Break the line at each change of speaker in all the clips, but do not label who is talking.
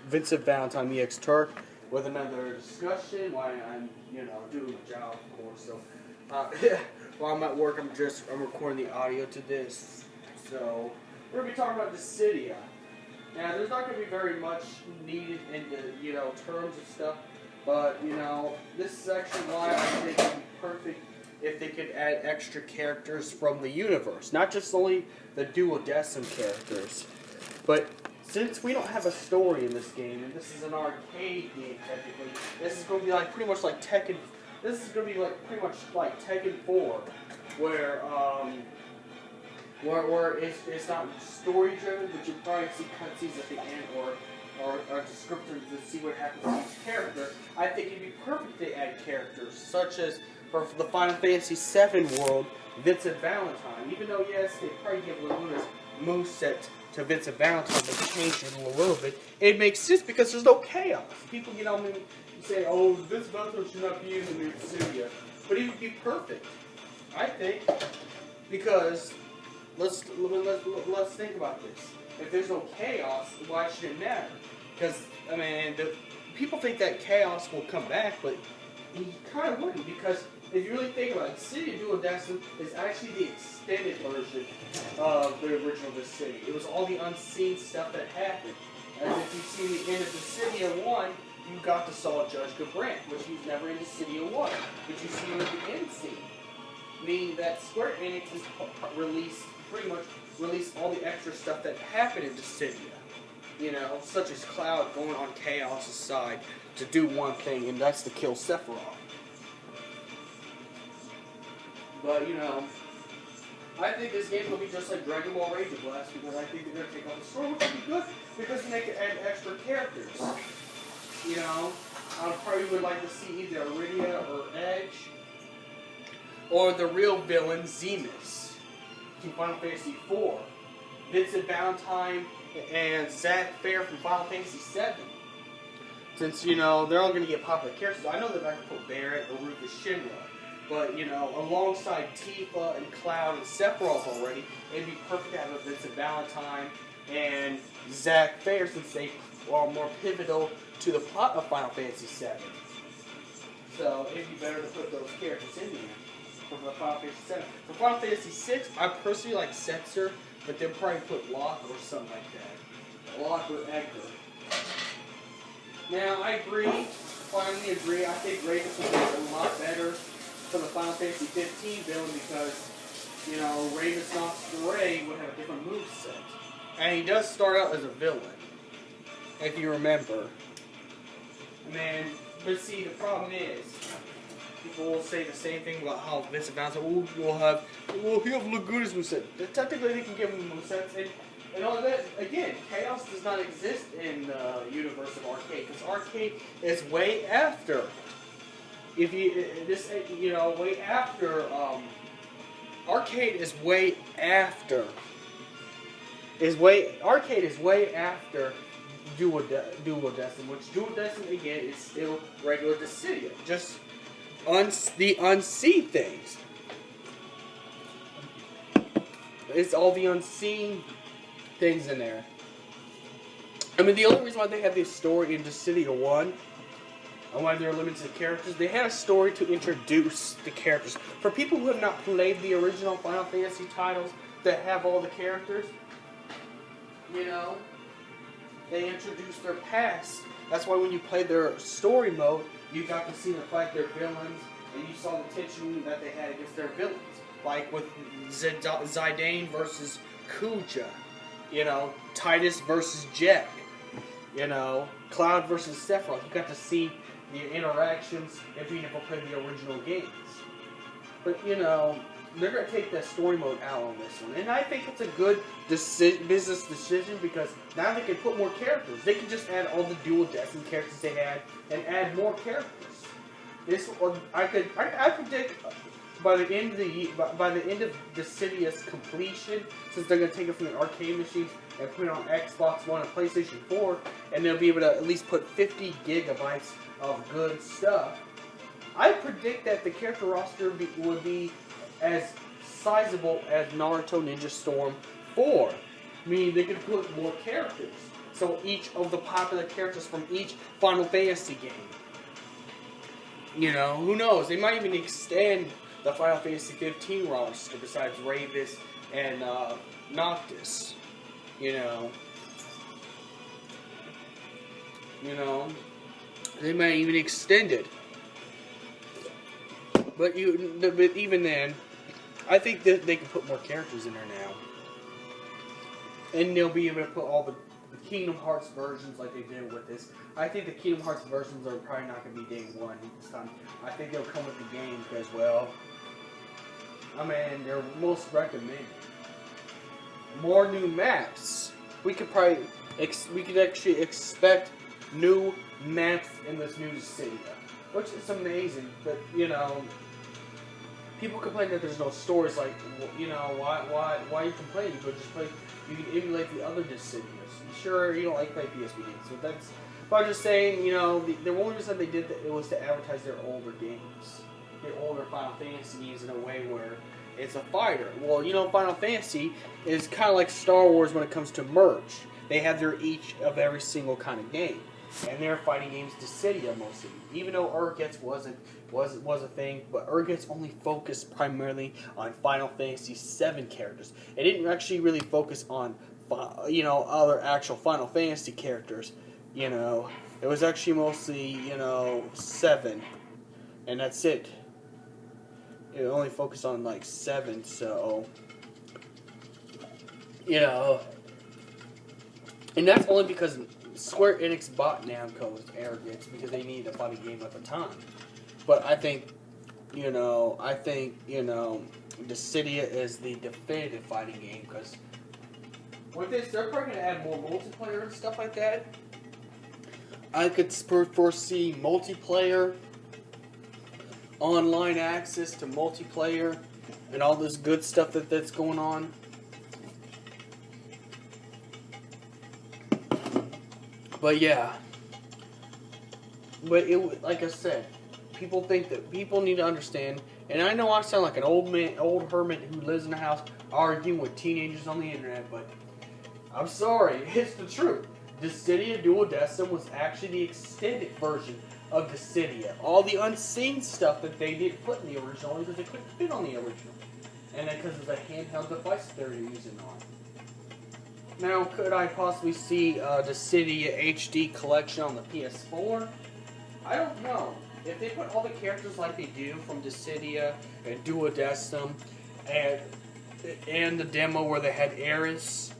Vincent Valentine, EX Turk, with another discussion while I'm, doing my job, of course. So, while I'm at work, I'm recording the audio to this. So, we're gonna be talking about Dissida. Now, there's not gonna be very much needed in the, terms of stuff, but this is actually why I think it'd be perfect if they could add extra characters from the universe, not just only the duodecim characters, but since we don't have a story in this game, and this is an arcade game technically, this is going to be like pretty much like Tekken. This is going to be like pretty much like Tekken 4, where it's not story driven, but you probably see cutscenes at the end or a descriptor to see what happens to each character. I think it'd be perfect to add characters such as for the Final Fantasy VII world, Vincent Valentine. Even though yes, they probably give Luna's moveset to Vincent Valentine, they changed it a little bit. It makes sense because there's no chaos. People, say, oh, Vincent Valentine should not be in the new Dissida, but it would be perfect, I think, because let's think about this. If there's no chaos, why should it matter? Because people think that chaos will come back, but he kind of wouldn't, because if you really think about it, Dissida Duodecim is actually the extended version of the original Dissida. It was all the unseen stuff that happened. As if you see the end of Dissida 1, you got to saw Judge Gabrant, which he's never in Dissida 1, but you see him at the end scene. Meaning that Square Enix has pretty much released all the extra stuff that happened in Dissida. Such as Cloud going on Chaos' side to do one thing, and that's to kill Sephiroth. But, I think this game will be just like Dragon Ball Rage Blast, because I think they're going to take on the story, which would be good, because then they can add extra characters. I probably would like to see either Iridia or Edge, or the real villain, Zemus, from Final Fantasy IV. Vincent Valentine and Zack Fair from Final Fantasy VII. Since, they're all going to get popular characters. I know they're not going to put Barrett or Rufus Shinra. But, alongside Tifa and Cloud and Sephiroth already, it'd be perfect to have a Vincent Valentine and Zack Fair, since they are more pivotal to the plot of Final Fantasy VII. So, it'd be better to put those characters in there for the Final Fantasy VII. For Final Fantasy VI, I personally like Setzer, but they'll probably put Locke or something like that. Locke or Edgar. Now, I finally agree, I think Raven would be a lot better for the Final Fantasy 15 villain, because, Raven's Nostray would have a different moveset. And he does start out as a villain, if you remember. But see, the problem is, people will say the same thing about how Vincent Valentine he'll have Laguna's moveset. Technically, they can give him movesets, and all that. Again, chaos does not exist in the universe of Arcade, because Arcade is way after. Way after. Arcade is way after. Arcade is way after Duodecim, which Duodecim again is still regular Dissida, just the unseen things. It's all the unseen things in there. The only reason why they have this story in Dissida 1, and why they're limited characters, they had a story to introduce the characters. For people who have not played the original Final Fantasy titles that have all the characters, they introduced their past. That's why when you played their story mode, you got to see them fight their villains, and you saw the tension that they had against their villains. Like with Zidane versus Kuja, Titus versus Jack, Cloud versus Sephiroth. You got to see the interactions if you never played the original games. But, they're going to take that story mode out on this one. And I think it's a good business decision, because now they can put more characters. They can just add all the duodecim characters they had and add more characters. I predict by the end of Dissidia's completion, since they're going to take it from the arcade machines and put it on Xboxone and PlayStation 4, and they'll be able to at least put 50 gigabytes of good stuff, I predict that the character roster would be as sizable as Naruto Ninja Storm 4. Meaning they could put more characters. So each of the popular characters from each Final Fantasy game. You know, who knows? They might even extend the Final Fantasy 15 roster besides Ravis and Noctis. You know, they might even extend it. But even then, I think that they can put more characters in there now, and they'll be able to put all the Kingdom Hearts versions like they did with this. I think the Kingdom Hearts versions are probably not going to be day one this time. I think they'll come with the game as well. I mean, they're most recommended. More new maps. We could actually expect new maps in this new Dissida, which is amazing. But you know, people complain that there's no stories. Like, you know, why you complain? You could just play. You can emulate the other Dissidias. Sure, you don't like play PSP games, so that's. But I'm just saying, you know, the only reason they did that it was to advertise their older games, their older Final Fantasy games in a way where it's a fighter. Well, you know, Final Fantasy is kind of like Star Wars when it comes to merch. They have their each of every single kind of game, and their fighting games Dissidia mostly. Even though Urgets was a thing, but Urgets only focused primarily on Final Fantasy VII characters. It didn't actually really focus on, you know, other actual Final Fantasy characters. You know, it was actually mostly, you know, 7, and that's it. It only focused on like 7, so you know, and that's only because Square Enix bought Namco's Arrogance because they needed a fighting game at the time. But I think, you know, Dissidia is the definitive fighting game because with this, they're probably going to add more multiplayer and stuff like that. I could foresee multiplayer, online access to multiplayer, and all this good stuff that's going on. But yeah, like I said, people think that people need to understand, and I know I sound like an old hermit who lives in a house arguing with teenagers on the internet, but I'm sorry, it's the truth. Dissidia Duodecim was actually the extended version of Dissidia. All the unseen stuff that they didn't put in the original because they couldn't fit on the original, and then because of the handheld device they're using on. Now, could I possibly see Dissidia HD collection on the PS4? I don't know. If they put all the characters like they do from Dissidia and Duodecim, and the demo where they had Aeris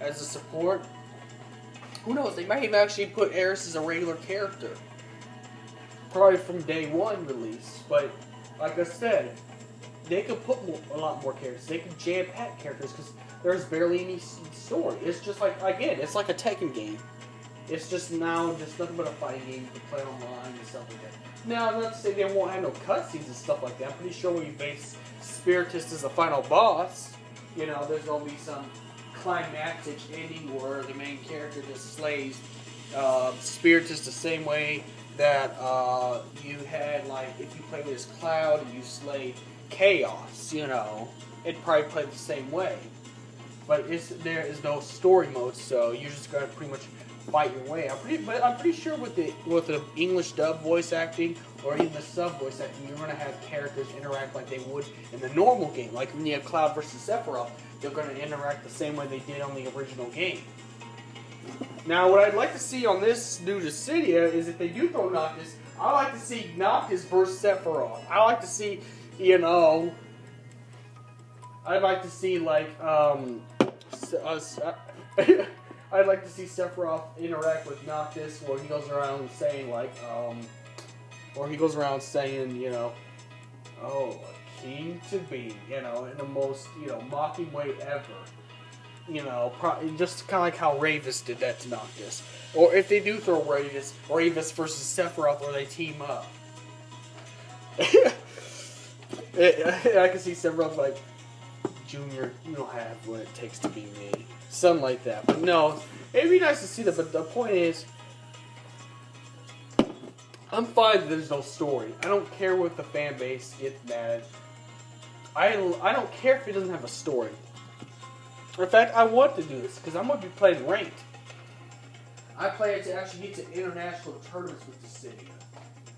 as a support, who knows? They might have actually put Aeris as a regular character, probably from day one release. But like I said, they could put a lot more characters. They could jam-pack characters because there's barely any story. It's just like, again, it's like a Tekken game. It's just nothing but a fighting game you can play online and stuff like that. Now, I'm not to say they won't have no cutscenes and stuff like that. I'm pretty sure when you face Spiritist as a final boss, you know, there's going to be some climactic ending where the main character just slays Spiritist the same way that you had, like, if you played as Cloud and you slayed Chaos, you know, it'd probably play the same way. But there is no story mode, so you're just gonna pretty much fight your way. I'm pretty sure with the English dub voice acting or even the sub voice acting, you're gonna have characters interact like they would in the normal game. Like when you have Cloud versus Sephiroth, they're gonna interact the same way they did on the original game. Now, what I'd like to see on this new Dissidia is if they do throw Noctis, I like to see Noctis versus Sephiroth. I like to see, you know, I'd like to see like I'd like to see Sephiroth interact with Noctis, where he goes around saying like, you know, oh, a king to be, you know, in the most, you know, mocking way ever. You know, just kind of like how Ravis did that to Noctis. Or if they do throw Ravis versus Sephiroth, where they team up. I can see Sephiroth like, Junior, you don't have what it takes to be me. Something like that. But no, it'd be nice to see that, but the point is, I'm fine that there's no story. I don't care what the fan base gets mad. I don't care if it doesn't have a story. In fact, I want to do this, because I'm going to be playing ranked. I plan to actually get to international tournaments with Dissida.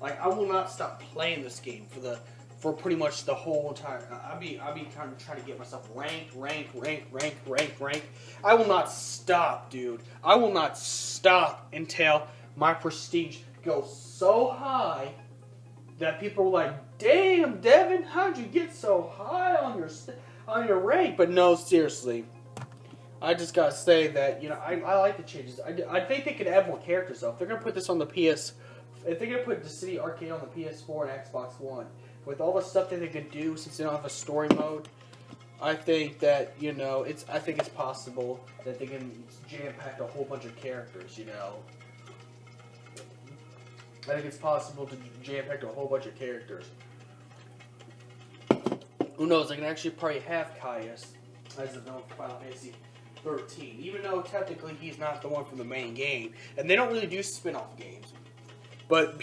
Like, I will not stop playing this game for pretty much the whole entire. I'll be kind of trying to get myself ranked. I will not stop, dude. I will not stop until my prestige goes so high that people are like, "Damn, Devin, how'd you get so high on your rank?" But no, seriously. I just gotta say that, you know, I like the changes. I think they could add more characters though. If they're gonna put this on the if they're gonna put Dissida Arcade on the PS4 and Xbox One, with all the stuff that they could do since they don't have a story mode, I think that, you know, I think it's possible that they can jam pack a whole bunch of characters. You know, I think it's possible to jam pack a whole bunch of characters. Who knows? I can actually probably have Caius as a villain for Final Fantasy 13, even though technically he's not the one from the main game, and they don't really do spin-off games. But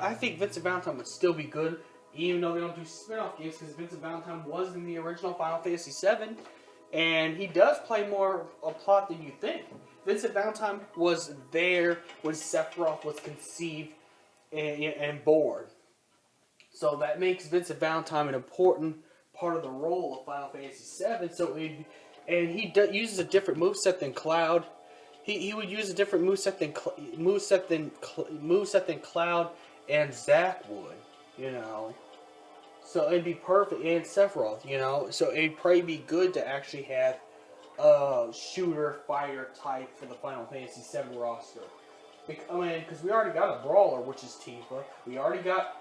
I think Vincent Valentine would still be good, even though they don't do spin-off games, because Vincent Valentine was in the original Final Fantasy VII, and he does play more a plot than you think. Vincent Valentine was there when Sephiroth was conceived and born, so that makes Vincent Valentine an important part of the role of Final Fantasy VII. So he uses a different moveset than Cloud. He would use a different moveset than Cloud and Zack would, you know. So it'd be perfect, and Sephiroth, you know. So it'd probably be good to actually have a shooter fighter type for the Final Fantasy VII roster. I mean, because we already got a brawler, which is Tifa. We already got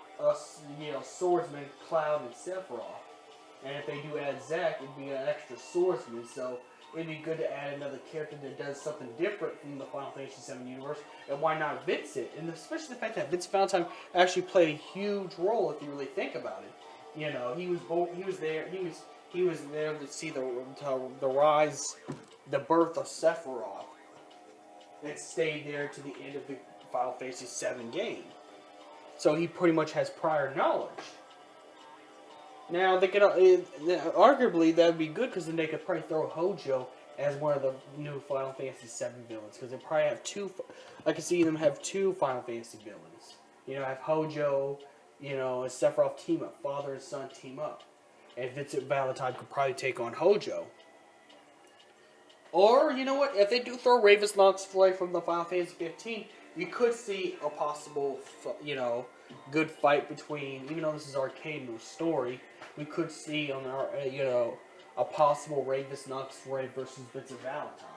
swordsman Cloud and Sephiroth. And if they do add Zack, it'd be an extra swordsman, so it'd be good to add another character that does something different from the Final Fantasy VII universe, and why not Vincent? And especially the fact that Vincent Valentine actually played a huge role, if you really think about it. You know, he was there to see the rise, the birth of Sephiroth, and stayed there to the end of the Final Fantasy VII game. So he pretty much has prior knowledge. Now, they could arguably that would be good, because then they could probably throw Hojo as one of the new Final Fantasy VII villains, because they probably have two. I could see them have two Final Fantasy villains. You know, have Hojo, you know, and Sephiroth team up, father and son team up, and Vincent Valentine could probably take on Hojo. Or, you know what? If they do throw Raven's Nox Flay from the Final Fantasy 15, you could see a possible, you know, good fight between, even though this is arcade no story, we could see on our, you know, a possible Raven's Nox Flay versus Vincent Valentine.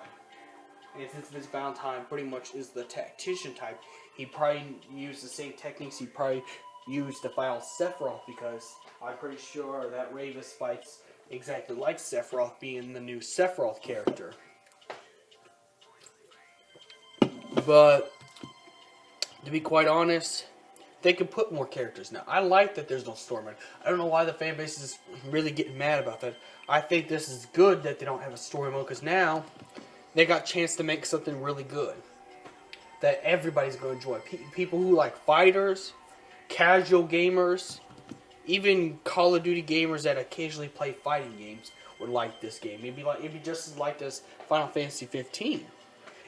And since Vincent Valentine pretty much is the tactician type, he probably used the same techniques he probably used to fight Sephiroth, because I'm pretty sure that Raven's fights exactly like Sephiroth, being the new Sephiroth character. But to be quite honest, they could put more characters now. I like that there's no story mode. I don't know why the fan base is really getting mad about that. I think this is good that they don't have a story mode, because now they got a chance to make something really good that everybody's going to enjoy. People who like fighters, casual gamers, even Call of Duty gamers that occasionally play fighting games would like this game. It'd be just as liked as Final Fantasy 15.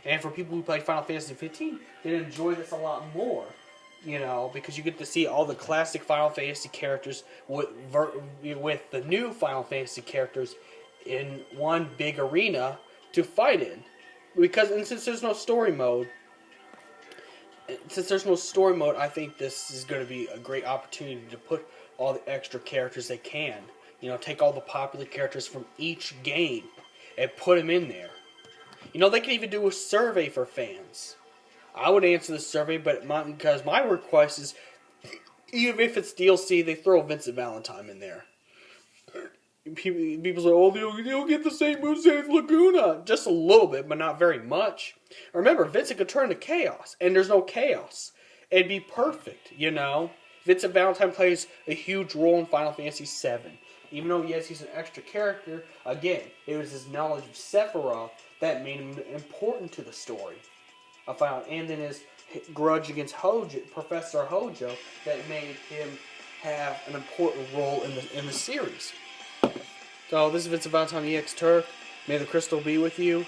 And for people who play Final Fantasy 15, they'd enjoy this a lot more. You know, because you get to see all the classic Final Fantasy characters with the new Final Fantasy characters in one big arena to fight in. And since there's no story mode, I think this is going to be a great opportunity to put all the extra characters they can. You know, take all the popular characters from each game and put them in there. You know, they can even do a survey for fans. I would answer the survey, because my request is, even if it's DLC, they throw Vincent Valentine in there. People say, oh, they'll get the same moveset as Laguna. Just a little bit, but not very much. Remember, Vincent could turn to Chaos, and there's no Chaos. It'd be perfect, you know? Vincent Valentine plays a huge role in Final Fantasy VII. Even though, yes, he's an extra character, again, it was his knowledge of Sephiroth that made him important to the story. And then his grudge against Professor Hojo, that made him have an important role in the series. So this is Vincent Valentine EX Turk. May the crystal be with you.